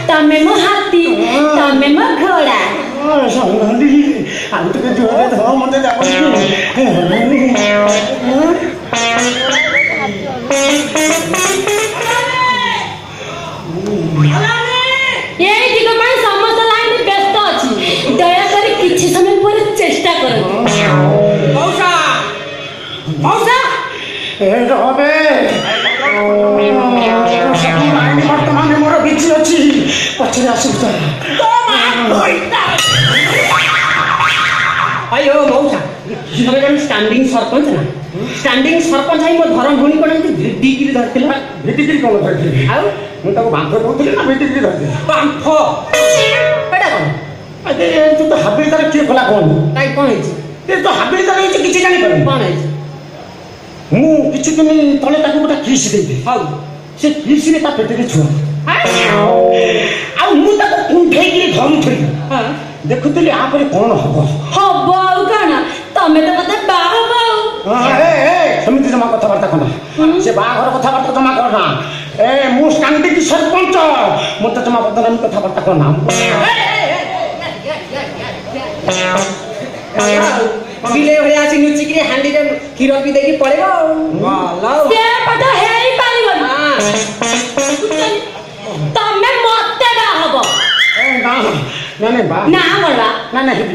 तमे मो हाथी तमे मो घोड़ा संगली आउ तो जोरे धो मते जाबो ये दिगो माई समस्त लाइन व्यस्त अछि दया करी किछि समय पर चेष्टा करो मौसा मौसा ए रहबे लाइन वर्तमान मोर बिछि अछि पछरे आसुता अयो मौसा तमे जन स्टैंडिंग सरपंच ना स्टैंडिंग सरपंच है मो धरम भूणी कोन भिडी किरी धरतिला भिडी किरी कोन धरतिला आउ मु ताको बांध कहउतली ना भिडी किरी धरतिला बांफ पेडा कोन अरे तू तो हाबिलदार के खोला कोन काई कोन हेछि ते तो हाबिलदार हेछि किछि जानि पर कोन हेछि मु किछि दिन तले ताको गोटा किस देबे हाउ से किस रे ता पेटे के छुआ आ मु ताको कुंठै किरी धरुथली हां देखुतली आ पर कोन हबो हबो आउ काना तमे तो मते बाहबो ए समिति जमा कथा वार्ता कोना से बाघर कथा वार्ता जमा करना ए मु स्टैंडिंग सरपंच मते जमा बदनामी कथा वार्ता कोना बिले होया आसी नुची के हांडी रे खीरो पी देकी पड़ेबो वाला से पता हेई पालिबो हां तमे मते बाहबो ए ना ना बा ना बोलबा ना हेबी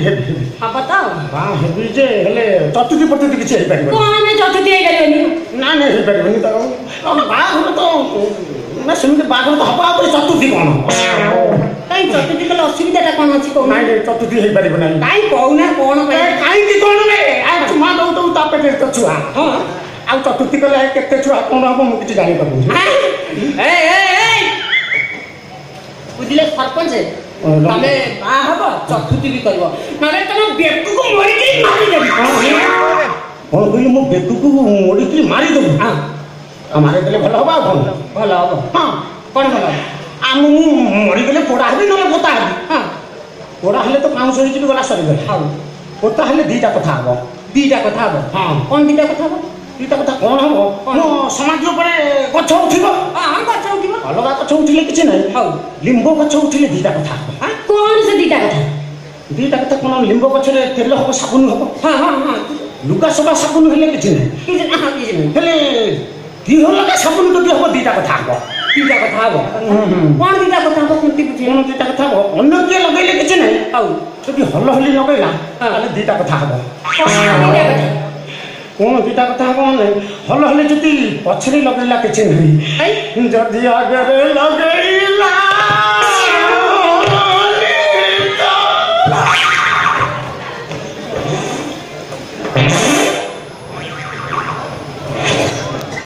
हां बताओ बा हेबी जे हेले चतुर्थी पतुर्थी किछि हेई पारिबो कोन में चतुर्थी हेई गलियोनी ना हेई पारिबोनी त बा हो तो ना समिति बा हो तो हबा पर चतुर्थी कोन काई चतुर्थी कल असुविधाटा कोन अछि को ना चतुर्थी हेई पारिबो ना काई कहूना कोन काई की कोन रे आ तुमा दउ तो ता पेटे त छुआ हां आ चतुर्थी कले केते छुआ कोन हबो मु किछि जानि पाबो ए बुझिले सरपंच तमे बा हबो चतुर्थी भी करबो नले तमे बेकु को मोड़ी के मारी देबी कोन कहि मु बेकु को मोड़ी के मारी देबो हां हमारे देले भलो हबा कोन भलो हबो हां कोन भलो आ मु मोड़ी गेले पोड़ा हबी नले पोता हबी हां पोड़ा हले तो पाउस होई गला सरी गला हां पोता हले दीटा कथा हबो हां कोन दीटा कथा हबो दीटा कथा कोन हबो मो समाज ऊपर गछ उठिबो हां गछ उठिबो अलगा गछ उठिले किछि नै हां लिंबो गछ उठिले दीटा कथा हां कोन से दीटा कथा कोन लिंबो गछ रे तेल हबो साबुन हबो हां हां हां लुगा सबा साबुन हेले किछि नै हेले दी हो लगा साबुन तो हबो दीटा कथा हबो कोन दीटा कथा हबो कुंती बुझे कोन दीटा कथा हबो अन्य के लगैले किछि नै हाउ जदि हल्ला हल्ली लगैला ताले दीटा कथा हबो कोन दीटा कथा हबो नै हल्ला हल्ली जदि पछरी लगैला किछि नै जदि आगे लगैला